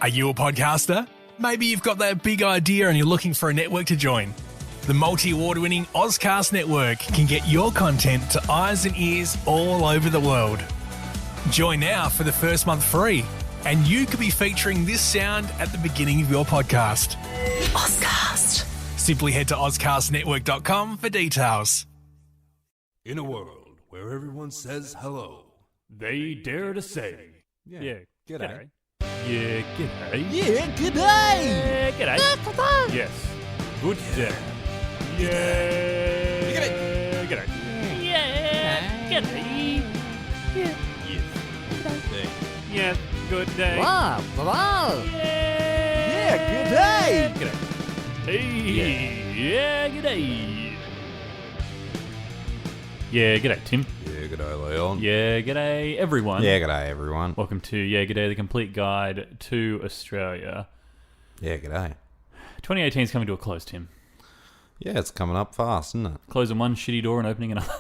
Are you a podcaster? Maybe you've got that big idea and you're looking for a network to join. The multi-award-winning Auscast Network can get your content to eyes and ears all over the world. Join now for the first month free, and you could be featuring this sound at the beginning of your podcast. Auscast. Simply head to auscastnetwork.com for details. In a world where everyone says hello, they dare to say, g'day. Yeah, g'day. Yeah, g'day. Yeah, g'day. Yes. Good day. Yeah. G'day. G'day. Yeah. G'day. Yeah. Yes. Yeah. Good day. Wow, wow. Yeah. Yeah, g'day. G'day. Hey. Yeah. G'day. Yeah. G'day, Tim. Yeah, g'day, Leon. Yeah. G'day, everyone. Yeah, g'day, everyone. Welcome to Yeah G'day, the complete guide to Australia. Yeah, g'day. 2018 is coming to a close, Tim. Yeah, it's coming up fast, isn't it? Closing one shitty door and opening another.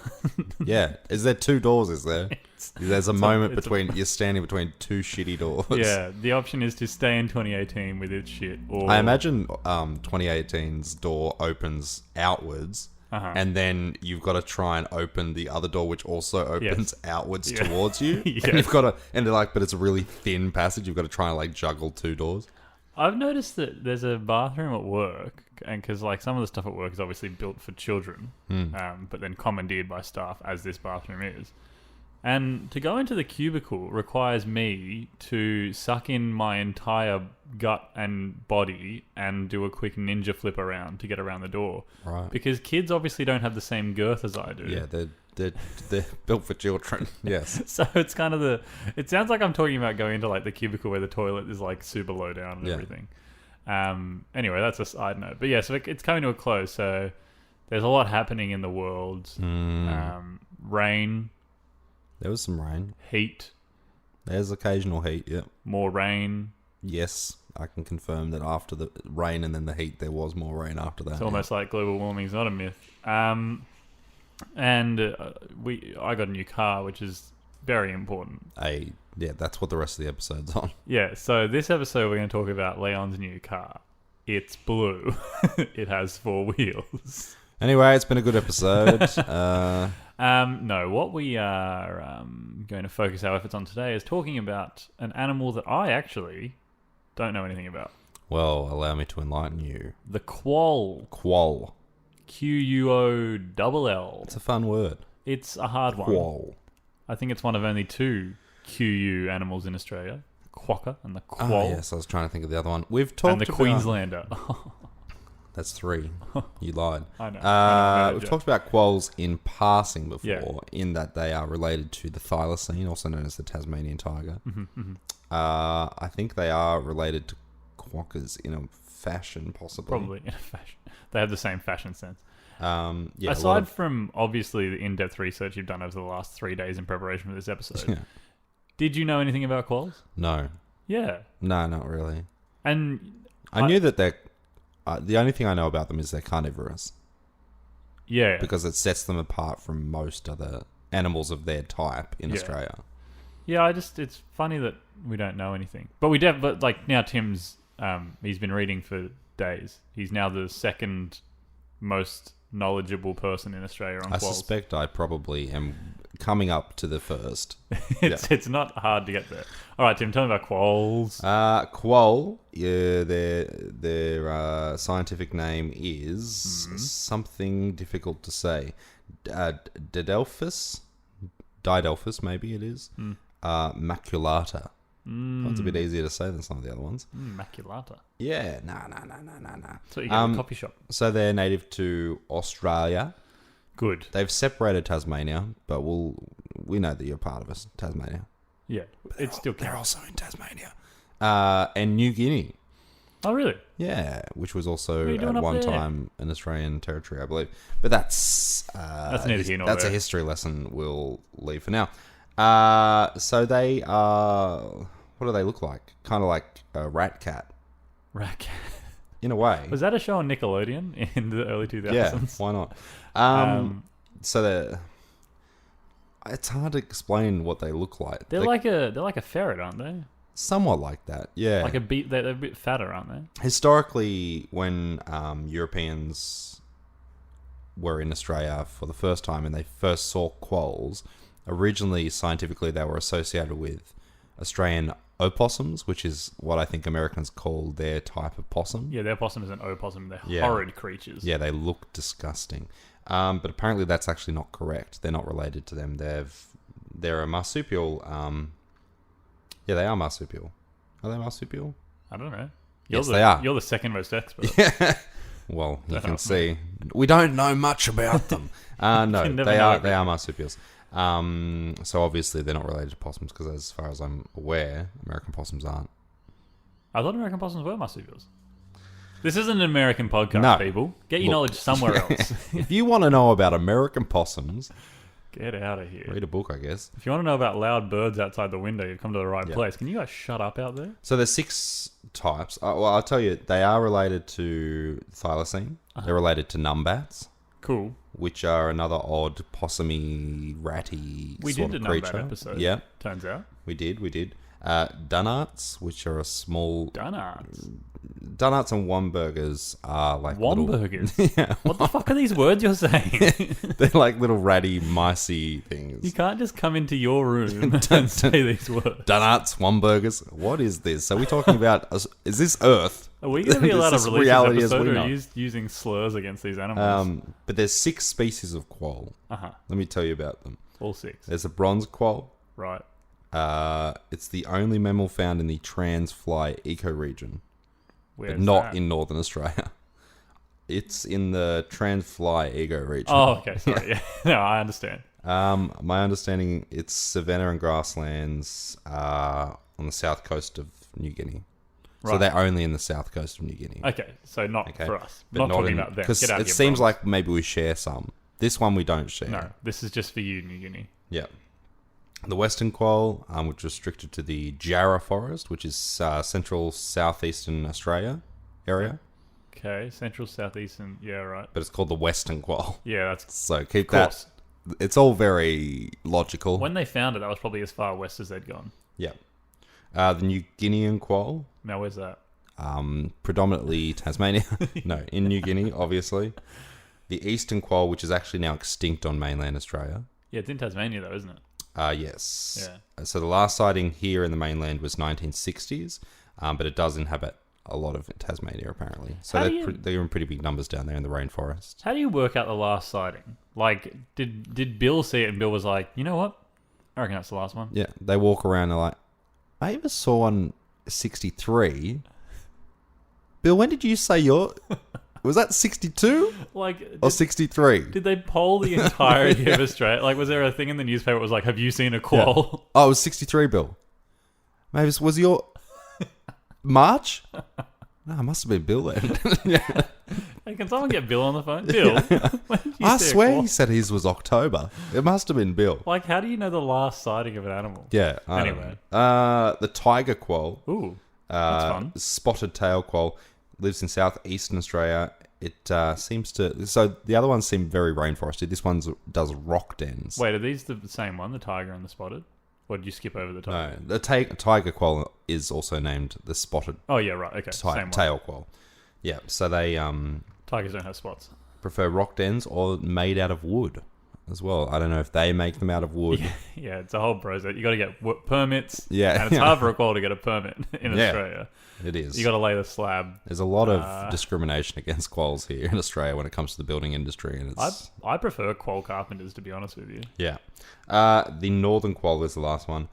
Yeah. Is there two doors, is there? There's a moment it's between, you're standing between two shitty doors. Yeah, the option is to stay in 2018 with its shit. Or I imagine 2018's door opens outwards, and then you've got to try and open the other door, which also opens outwards towards you. Yes. And you've got to, and like, but it's a really thin passage. You've got to try and like juggle two doors. I've noticed that there's a bathroom at work, and because like some of the stuff at work is obviously built for children, but then commandeered by staff, as this bathroom is. And to go into the cubicle requires me to suck in my entire gut and body and do a quick ninja flip around to get around the door. Right. Because kids obviously don't have the same girth as I do. Yeah, they're built for children. Yes. So it's kind of it sounds like I'm talking about going into like the cubicle where the toilet is like super low down and everything. Anyway, that's a side note. But yeah, so it's coming to a close. So there's a lot happening in the world. Rain. There was some rain. Heat. There's occasional heat, yep. More rain. Yes, I can confirm that after the rain and then the heat, there was more rain after that. It's almost like global warming is not a myth. And I got a new car, which is very important. Yeah, that's what the rest of the episode's on. Yeah, so this episode we're going to talk about Leon's new car. It's blue. It has 4 wheels. Anyway, it's been a good episode. No, what we are going to focus our efforts on today is talking about an animal that I actually don't know anything about. Well, allow me to enlighten you. The quoll. Quoll. Quoll. It's a fun word. It's a hard one. Quoll. I think it's one of only 2 QU animals in Australia. The quokka and the quoll. Oh, yes, I was trying to think of the other one. We've talked and the about... Queenslander. That's 3. You lied. I know. We've talked about quolls in passing before, in that they are related to the thylacine, also known as the Tasmanian tiger. I think they are related to quokkas in a fashion, possibly. Probably in a fashion. They have the same fashion sense. Yeah. Aside from, obviously, the in-depth research you've done over the last 3 days in preparation for this episode, did you know anything about quolls? No. Yeah. No, not really. And I knew that they're... the only thing I know about them is they're carnivorous. Yeah. Because it sets them apart from most other animals of their type in Australia. Yeah, it's funny that we don't know anything. But but like now Tim's, he's been reading for days. He's now the second most knowledgeable person in Australia on quolls. I suspect I probably am coming up to the first. It's not hard to get there. All right, Tim, tell me about quolls. Quoll, their scientific name is something difficult to say. Didelphus, maybe it is. Maculata. That's a bit easier to say than some of the other ones. Maculata. Yeah, nah. So you get in a coffee shop. So they're native to Australia. Good. They've separated Tasmania, but we know that you're part of us, Tasmania. Yeah, it's still they're also in Tasmania. And New Guinea. Oh, really? Yeah, which was also at up one there? time an Australian territory, I believe. But that's neither here nor that's there. a history lesson we'll leave for now. So they are... What do they look like? Kind of like a rat cat. Rat cat. In a way. Was that a show on Nickelodeon in the early 2000s? Yeah, why not? So they're... It's hard to explain what they look like. They're like a ferret, aren't they? Somewhat like that, yeah. Like they're a bit fatter, aren't they? Historically, when Europeans were in Australia for the first time and they first saw quolls, originally, scientifically, they were associated with Australian opossums, which is what I think Americans call their type of possum. Yeah, their possum is an opossum. They're Yeah. horrid creatures. Yeah, they look disgusting. But apparently that's actually not correct. They're not related to them. They're a marsupial. Yeah, they are marsupial. Are they marsupial? I don't know. Yes, they are. You're the second most expert. Yeah. Well, you can see. We don't know much about them. No, they are marsupials. So obviously they're not related to possums because as far as I'm aware, American possums aren't. I thought American possums were marsupials. This isn't an American podcast, No. people. Get your knowledge somewhere else. If you want to know about American possums, Get out of here. read a book, I guess. If you want to know about loud birds outside the window, you've come to the right place. Can you guys shut up out there? So there's 6 types. Well, I'll tell you, they are related to thylacine. They're related to numbats, Cool. which are another odd possumy, ratty We sort did of a creature. numbat episode. Yeah, Turns out. we did. Dunnarts, which are a small... Dunnarts. Dunnarts and Womburgers are like little... Womburgers. Yeah, What the fuck are these words you're saying? they're like little ratty, micey things. You can't just come into your room and say these words. Dunnarts, Womburgers. What is this? Are we talking about... Is this Earth? Are we going to be allowed to This is release reality this as episode we or know. are you using slurs against these animals? But there's 6 species of quoll. Uh-huh. Let me tell you about them. All 6. There's a bronze quoll. Right. It's the only mammal found in the Transfly ecoregion, Where's but not that? in Northern Australia. It's in the Transfly ecoregion. Oh, okay. Sorry. Yeah. No, I understand. My understanding, it's savanna and grasslands on the south coast of New Guinea. So Right. they're only in the south coast of New Guinea. Okay, so not Okay. for us. But Not talking in, about them. because Get out of it here, seems bro. like maybe we share some. This one we don't share. No, this is just for you, New Guinea. Yeah. The western quoll, which is restricted to the Jarrah forest, which is central southeastern Australia area, Okay, central, southeastern. Yeah, right. but it's called the western quoll. Yeah, that's So keep of course. that. It's all very logical. When they found it, that was probably as far west as they'd gone. Yeah. The New Guinean quoll, Now, where's that? predominantly Tasmania. No, in New Guinea, obviously. The eastern quoll, which is actually now extinct on mainland Australia. Yeah, it's in Tasmania, though, isn't it? Yes. Yeah. So the last sighting here in the mainland was 1960s, but it does inhabit a lot of Tasmania apparently. So How they're, do you- they're in pretty big numbers down there in the rainforest. How do you work out the last sighting? Like, did Bill see it and Bill was like, you know what? I reckon that's the last one. Yeah, they walk around and they're like, I even saw one 63. Bill, when did you say was that 62 Like, or 63? did they poll the entirety of Australia? Like, was there a thing in the newspaper that was like, have you seen a quoll? Oh, it was 63, Bill. Maybe was your March? No, it must have been Bill then. Hey, can someone get Bill on the phone? Bill, when did you I see a swear quoll? he said his was October. It must have been Bill. Like, how do you know the last sighting of an animal? Yeah. I don't Anyway. know. The tiger quoll, Ooh, that's fun. spotted tail quoll, lives in southeastern Australia. It seems to. So the other ones seem very rainforesty. This one does rock dens. Wait, are these the same one, the tiger and the spotted? Or did you skip over the tiger? No, the tiger quoll is also named the spotted Oh, yeah, right. Okay, same one. tail quoll. Yeah. So they Tigers don't have spots. prefer rock dens or made out of wood as well. I don't know if they make them out of wood. Yeah, it's a whole process. You got to get permits. Yeah. And it's hard for a quoll to get a permit in Yeah. Australia. It is. You got to lay the slab. There's a lot of discrimination against quolls here in Australia when it comes to the building industry, and it's I prefer quoll carpenters, to be honest with you. yeah. The northern quoll is the last one.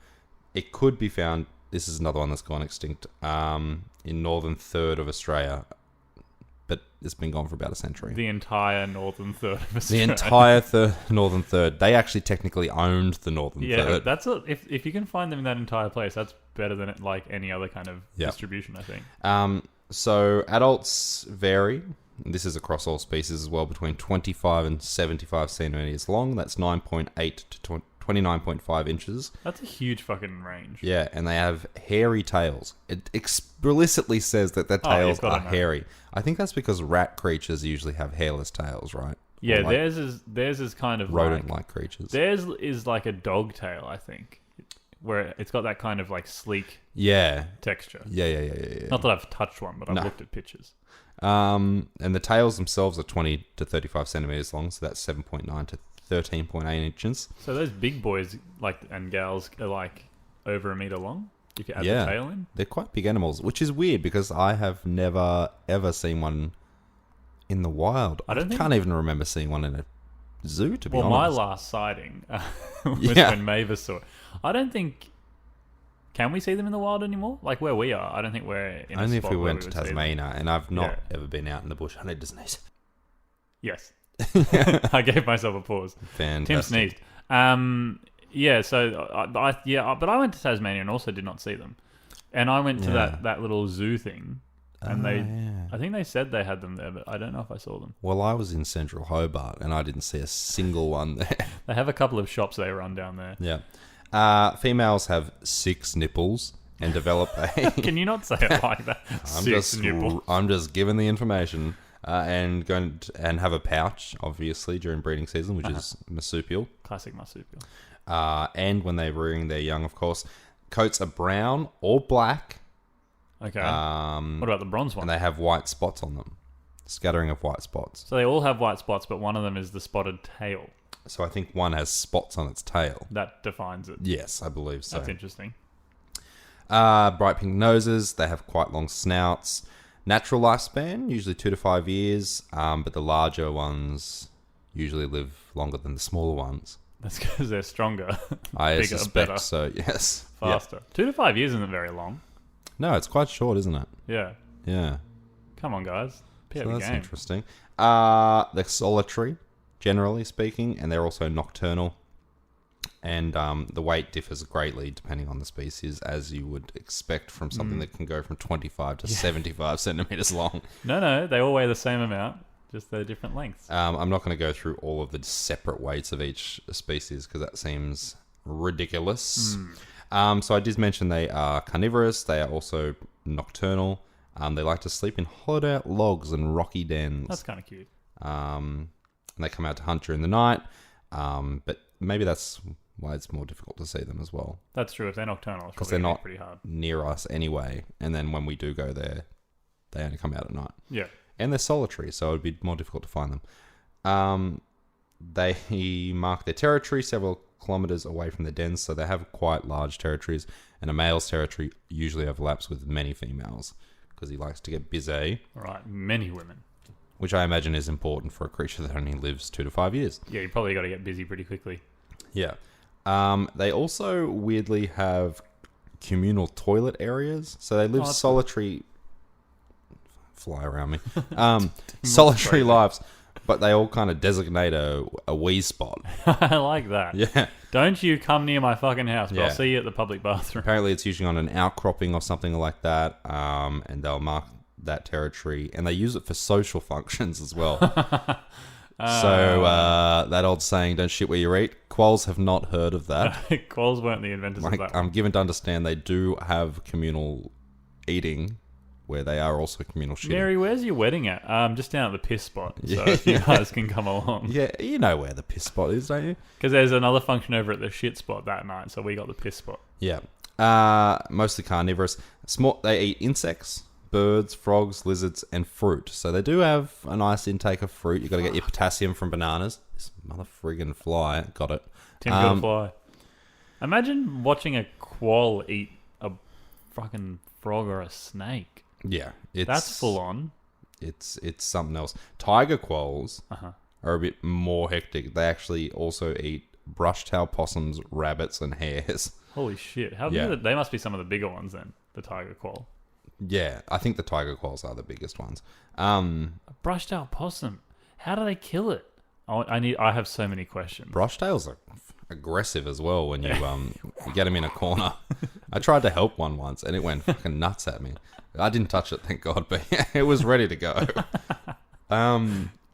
It could be found. This is another one that's gone extinct in northern third of Australia, but it's been gone for about a century. The entire northern third of The Australia. entire northern third. They actually technically owned the northern Yeah, third. that's if you can find them in that entire place, that's better than like any other kind of Yeah. distribution, I think. So adults vary. This is across all species as well, between 25 and 75 centimeters long. That's 9.8 to 29.5 inches. That's a huge fucking range. Yeah, and they have hairy tails. It explicitly says that their Oh, you've tails gotta are know. hairy. I think that's because rat creatures usually have hairless tails, right? Yeah, Or like theirs is kind of rodent-like like creatures. theirs is like a dog tail, I think. where it's got that kind of like sleek Yeah. texture. Yeah. Not that I've touched one, but I've No. looked at pictures. And the tails themselves are 20 to 35 centimeters long, so that's 7.9 to 13.8 inches. So those big boys and gals are like over a meter long. If you add Yeah. the tail in. They're quite big animals, which is weird because I have never ever seen one in the wild. I don't think- can't even remember seeing one in a zoo, to be Well, my honest. last sighting was Yeah. when Mavis saw it. I don't think. Can we see them in the wild anymore? Like where we are, I don't think we're in. Only a if spot we where went to would see them. Tasmania, and I've not Yeah. ever been out in the bush. I need to sneeze. Yes. I gave myself a pause. Fantastic. Tim sneezed. Yeah. So but I went to Tasmania and also did not see them. And I went to Yeah. that little zoo thing, and Yeah. I think they said they had them there, but I don't know if I saw them. Well, I was in Central Hobart, and I didn't see a single one there. They have a couple of shops they run down there. Yeah. Females have 6 nipples and develop a... Can you not say it like that? I'm just giving the information. And and have a pouch, obviously, during breeding season, which is marsupial. Classic marsupial. And when they're rearing their young, of course. Coats are brown or black. Okay. What about the bronze one? And they have white spots on them. Scattering of white spots. So they all have white spots, but one of them is the spotted tail. So I think one has spots on its tail. That defines it. Yes, I believe so. That's interesting. Bright pink noses. They have quite long snouts. Natural lifespan, usually 2 to 5 years. But the larger ones usually live longer than the smaller ones. That's because they're stronger. I Bigger, suspect better, so, yes. faster. 2 to 5 years isn't very long. No, it's quite short, isn't it? Yeah. Yeah. Come on, guys. So that's interesting. They're solitary, generally speaking, and they're also nocturnal. And the weight differs greatly depending on the species, as you would expect from something that can go from 25 to 75 centimeters long. No, they all weigh the same amount, just they're different lengths. I'm not going to go through all of the separate weights of each species because that seems ridiculous. So I did mention they are carnivorous. They are also nocturnal. They like to sleep in hollowed out logs and rocky dens. That's kind of cute. And they come out to hunt during the night. But maybe that's why it's more difficult to see them as well. That's true. If they're nocturnal, it's Because probably they're gonna be not pretty hard. near us anyway. And then when we do go there, they only come out at night. Yeah. And they're solitary, so it would be more difficult to find them. They mark their territory several kilometers away from the dens, so they have quite large territories. And a male's territory usually overlaps with many females because he likes to get busy, All right. Many women. which I imagine is important for a creature that only lives 2 to 5 years. Yeah, you probably got to get busy pretty quickly. Yeah. They also weirdly have communal toilet areas, so they live that's solitary. Fly around me. Solitary lives, but they all kind of designate a wee spot. I like that. Yeah. Don't you come near my fucking house, but Yeah. I'll see you at the public bathroom. Apparently, it's usually on an outcropping or something like that, and they'll mark that territory, and they use it for social functions as well. So that old saying, "Don't shit where you eat." Quolls have not heard of that. Quolls weren't the inventors of Like, that. I'm given to understand they do have communal eating, where they are also communal shitting. Mary, where's your wedding at? Just down at the piss spot. So if you guys can come along. Yeah, you know where the piss spot is, don't you? Because there's another function over at the shit spot that night, so we got the piss spot. Yeah. Mostly carnivorous. They eat insects, birds, frogs, lizards, and fruit. So they do have a nice intake of fruit. You've got to get your potassium from bananas. This mother friggin' fly. Got it. Tim got a fly. Imagine watching a quoll eat a fucking frog or a snake. Yeah. That's full on. It's something else. Tiger quolls Uh-huh. are a bit more hectic. They actually also eat brush-tailed possums, rabbits, and hares. Holy shit. How Yeah. big they must be some of the bigger ones then, the tiger quoll. Yeah, I think the tiger quolls are the biggest ones. A brushed out possum. How do they kill it? I have so many questions. Brushtails are aggressive as well when you you get them in a corner. I tried to help one once and it went fucking nuts at me. I didn't touch it, thank God, but it was ready to go.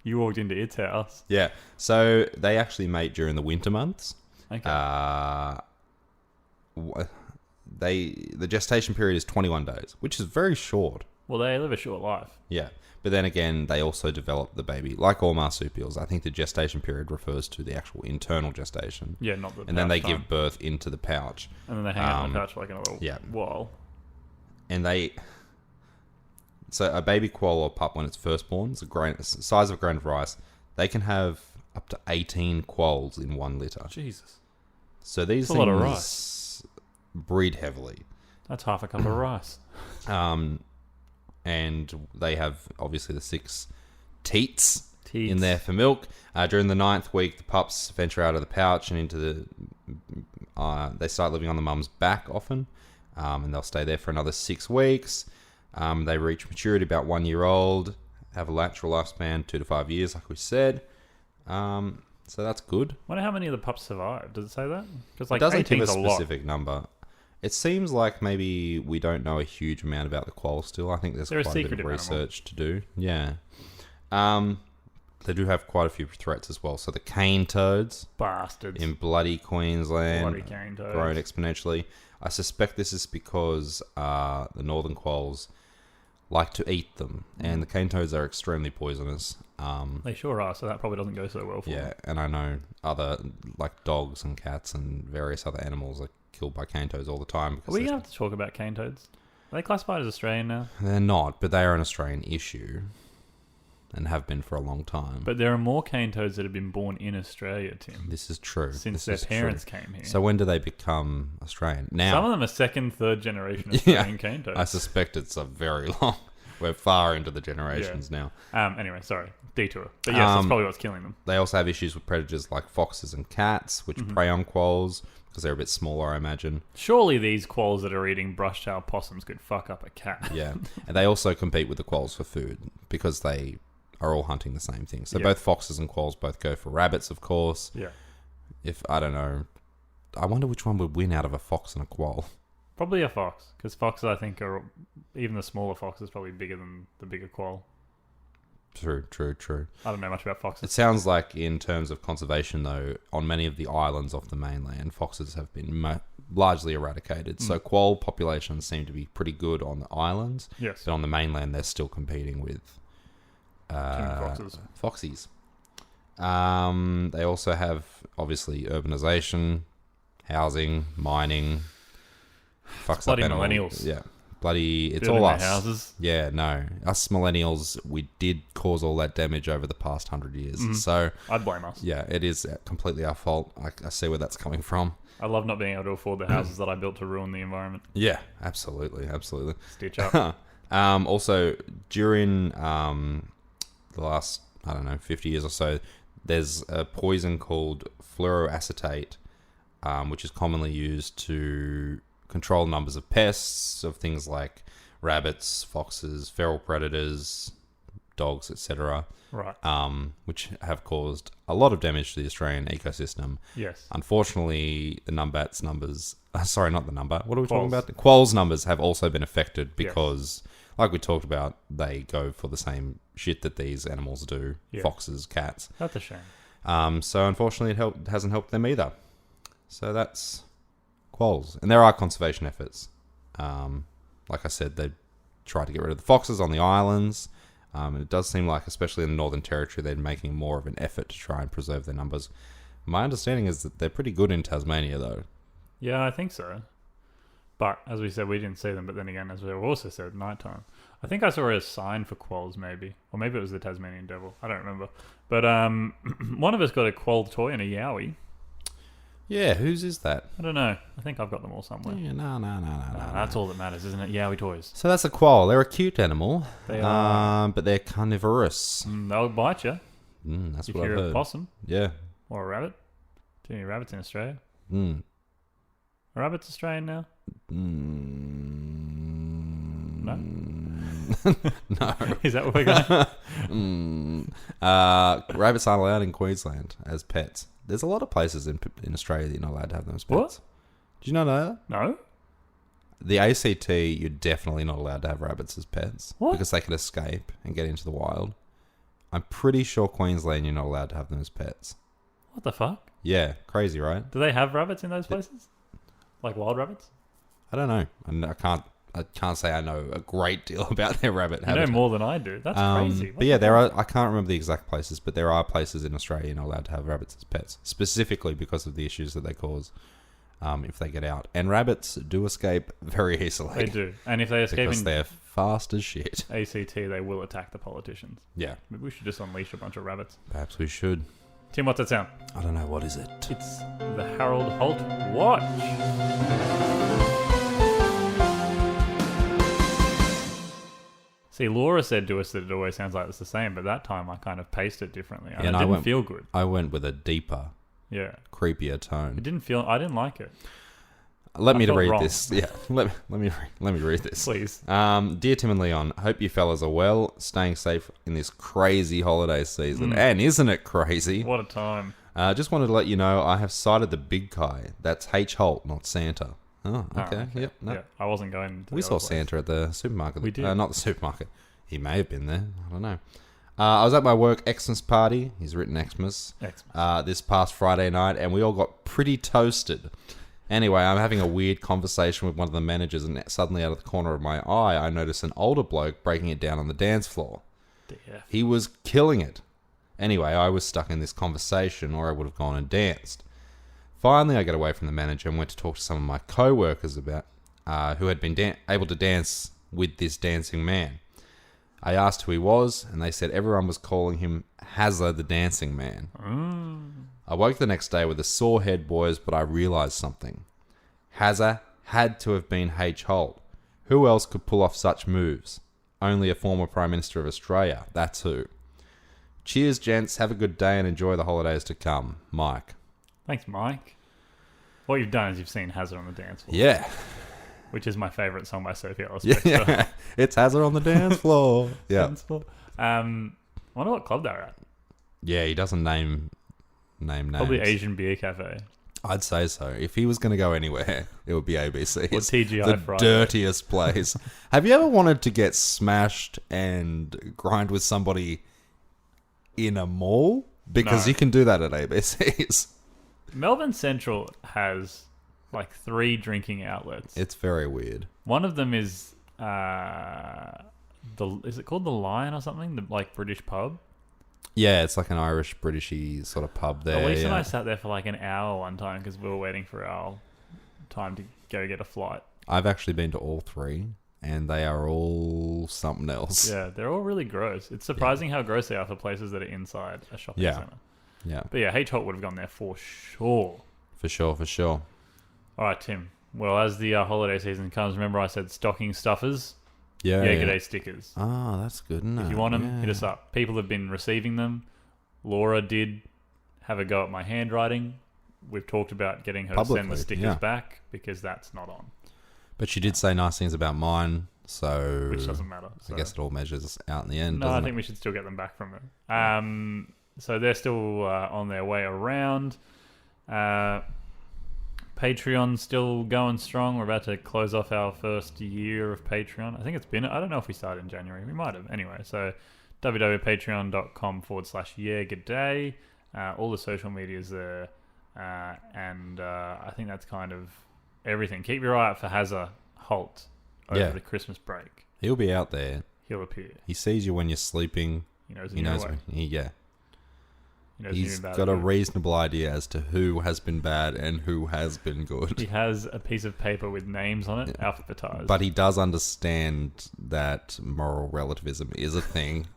You walked into its house. Yeah, so they actually mate during the winter months. Okay. The gestation period is 21 days, which is very short Well, they live a short life. Yeah. But then again, they also develop the baby. Like all marsupials, I think the gestation period refers to the actual internal gestation. Yeah, not the And then they pouch time. give birth into the pouch. And then they hang out in the pouch for like another yeah. while. And so a baby quoll or pup when it's first born, it's the size of a grain of rice. They can have up to 18 quolls in one litter. Jesus. So these That's a lot of rice. Breed heavily. That's half a cup of rice. And they have obviously the 6 teats Teats. in there for milk. During the 9th week, the pups venture out of the pouch and into the. They start living on the mum's back often, and they'll stay there for another 6 weeks. They reach maturity about 1 year old, have a natural lifespan 2 to 5 years, like we said. So that's good. Wonder how many of the pups survive. Does it say that? Because It doesn't give a 18's lot. specific number. It seems like maybe we don't know a huge amount about the quoll still. I think there's They're a quite a bit of secretive research to do. Yeah. They do have quite a few threats as well. So the cane toads Bastards. in bloody Queensland Bloody cane toads. grown exponentially. I suspect this is because the northern quolls like to eat them, and the cane toads are extremely poisonous. They sure are, so that probably doesn't go so well for them. Yeah, and I know other, like dogs and cats and various other animals are killed by cane toads all the time. Are Because we going to have to talk about cane toads? Are they classified as Australian now? they're not, but they are an Australian issue and have been for a long time. But there are more cane toads that have been born in Australia, Tim, This is true. since This their is parents true. came here. So when do they become Australian? Now, Some of them are second, third generation Yeah, Australian cane toads. I suspect it's a very long. We're far into the generations now. Anyway, sorry. Detour. But yes, that's probably what's killing them. They also have issues with predators like foxes and cats, which Mm-hmm. prey on quolls because they're a bit smaller, I imagine. Surely these quolls that are eating brush-tailed possums could fuck up a cat. Yeah. And they also compete with the quolls for food because they are all hunting the same thing. So Yeah. both foxes and quolls both go for rabbits, of course. Yeah. If, I don't know, I wonder which one would win out of a fox and a quoll. Probably a fox, because foxes, I think, are even the smaller fox is probably bigger than the bigger quoll. True. I don't know much about It foxes. sounds like in terms of conservation, though, on many of the islands off the mainland, foxes have been largely eradicated. So quoll populations seem to be pretty good on the islands. Yes. But on the mainland, they're still competing with foxes. foxies. They also have, obviously, urbanization, housing, mining. Fucks bloody up animal- millennials. Yeah. Bloody, it's Building all their us. houses. Yeah, no. Us millennials, we did cause all that damage over the past 100 years. So, I'd blame us. yeah, it is completely our fault. I see where that's coming from. I love not being able to afford the houses that I built to ruin the environment. Yeah, absolutely. Stitch up. Also, during the last, 50 years or so, there's a poison called fluoroacetate, which is commonly used to control numbers of pests, of things like rabbits, foxes, feral predators, dogs, etc., Right. which have caused a lot of damage to the Australian ecosystem. Yes. Unfortunately, the numbats numbers... sorry, not the number. What are we talking Quolls. about? The quolls numbers have also been affected because, like we talked about, they go for the same shit that these animals do. Yeah. Foxes, cats. That's a shame. So unfortunately, it hasn't helped them either. So that's quolls. And there are conservation efforts. Like I said, they try to get rid of the foxes on the islands. And it does seem like, especially in the Northern Territory, they're making more of an effort to try and preserve their numbers. My understanding is that they're pretty good in Tasmania, though. Yeah, I think so. But as we said, we didn't see them. But then again, as we also said, nighttime. I think I saw a sign for quolls, maybe, or maybe it was the Tasmanian devil. I don't remember. But one of us got a quoll toy and a yowie. Yeah, whose is that? I don't know. I think I've got them all somewhere. Yeah, no. That's all that matters, isn't it? Yowie toys. So that's a quoll. They're a cute animal. They are. But they're carnivorous. They'll bite you That's if what I've you're a heard. possum Yeah. or a rabbit. Too many rabbits in Australia. Mm. Are rabbits Australian now? No. No. Is that what we're going? Rabbits aren't allowed in Queensland as pets. There's a lot of places in Australia that you're not allowed to have them as pets. What? Did you not know that? No. The ACT, you're definitely not allowed to have rabbits as pets. What? Because they could escape and get into the wild. I'm pretty sure Queensland, you're not allowed to have them as pets. What the fuck? Yeah, crazy, right? Do they have rabbits in those places? Like wild rabbits? I don't know. I can't I can't say I know a great deal about their rabbit You habitat. know more than I do. That's crazy. But yeah, there are. I can't remember the exact places, but there are places in Australia you're not allowed to have rabbits as pets, specifically because of the issues that they cause if they get out. And rabbits do escape very easily. They do. And if they escape because in they're fast as shit. ACT, they will attack the politicians. Yeah, Maybe we should just unleash a bunch of rabbits. perhaps we should. Tim, what's that sound? I don't know, what is it? It's the Harold Holt Watch. See, Laura said to us that it always sounds like it's the same, but that time I kind of paced it differently. And Yeah, it and didn't feel good. I went with a deeper, Yeah. creepier It tone. didn't feel... I didn't like it. Let me felt read wrong. this. Yeah, let me read this. Please. Dear Tim and Leon, hope you fellas are well, staying safe in this crazy holiday season. And isn't it crazy? What a time. Just wanted to let you know I have sighted the big guy. That's H. Holt, not Santa. Oh, okay. okay. Yep. No. Yeah, I wasn't going to We the saw other place. Santa at the supermarket. We did. Not the supermarket. He may have been there. I don't know. I was at my work Xmas party. He's written Xmas. Xmas. This past Friday night, and we all got pretty toasted. Anyway, I'm having a weird conversation with one of the managers, and suddenly out of the corner of my eye, I notice an older bloke breaking it down on the dance floor. DF. He was killing it. Anyway, I was stuck in this conversation, or I would have gone and danced. Finally, I got away from the manager and went to talk to some of my co-workers about who had been able to dance with this dancing man. I asked who he was, and they said everyone was calling him Hazza the Dancing Man. I woke the next day with a sore head, boys, but I realised something. Hazza had to have been H. Holt. Who else could pull off such moves? Only a former Prime Minister of Australia, that's who. Cheers, gents. Have a good day and enjoy the holidays to come. Mike. Thanks, Mike. What you've done is you've seen Hazard on the dance floor. Yeah. Which is my favourite song by Sophie Ellis. Yeah. It's Hazard on the dance floor. Yeah. Dance floor. I wonder what club they're at. Yeah, he doesn't name names. Probably Asian Beer Cafe. I'd say so. If he was going to go anywhere, it would be ABC. Or TGI the Friday. dirtiest place. Have you ever wanted to get smashed and grind with somebody in a mall? Because No. you can do that at ABC's. Melbourne Central has like 3 drinking outlets. It's very weird. One of them is is it called the Lion or something? The like British pub. Yeah, it's like an Irish, Britishy sort of pub there. Elise and yeah. I sat there for like an hour one time because we were waiting for our time to go get a flight. I've actually been to all 3, and they are all something else. Yeah, they're all really gross. It's surprising how gross they are for places that are inside a shopping Yeah. centre. Yeah, But yeah, H. Holt would have gone there for sure. for sure. All right, Tim. Well, as the holiday season comes, remember I said stocking stuffers? Yeah. Yeah, g'day stickers. Oh, that's good, isn't it? If you want them, Yeah. hit us up. People have been receiving them. Laura did have a go at my handwriting. We've talked about getting her to send Publicly, the stickers yeah. back because that's not on, But she did say nice things about mine, so which doesn't matter. I So. guess it all measures out in the end. No, I doesn't think it? we should still get them back from her. So they're still on their way around. Patreon's still going strong. We're about to close off our first year of Patreon. I think it's been... I don't know if we started in January. We might have. Anyway, so www.patreon.com/yeargooday. All the social medias there. And I think that's kind of everything. Keep your eye out for Hazza Holt over Yeah. the Christmas break. He'll be out there. He'll appear. He sees you when you're sleeping. He knows, He knows. away. Yeah. He knows He's you're bad got at a it. reasonable idea as to who has been bad and who has been He good. has a piece of paper with names on it, alphabetized. But he does understand that moral relativism is a thing.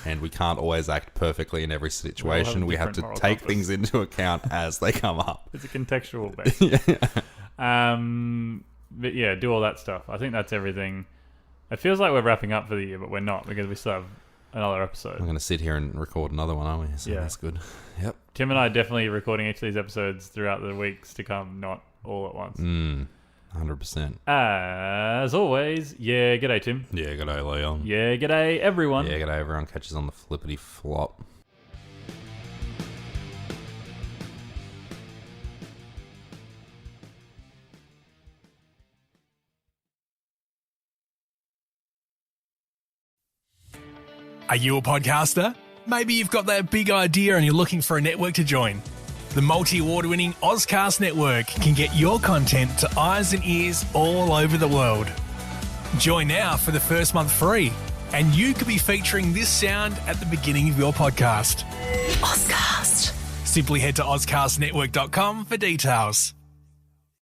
And we can't always act perfectly in every situation. We have to different moral take compass. things into account as they come up. It's a contextual base. But yeah, do all that stuff. I think that's everything. It feels like we're wrapping up for the year, but we're not because we still have another episode. I'm going to sit here and record another one, aren't we? So Yeah. that's good. Yep. Tim and I are definitely recording each of these episodes throughout the weeks to come, not all at once. 100%. As always, yeah, g'day, Tim. Yeah, g'day, Leon. Yeah, g'day, everyone. Yeah, g'day, everyone. Catches on the flippity flop. Are you a podcaster? Maybe you've got that big idea and you're looking for a network to join. The multi-award winning Auscast Network can get your content to eyes and ears all over the world. Join now for the first month free, and you could be featuring this sound at the beginning of your podcast. Auscast. Simply head to auscastnetwork.com for details.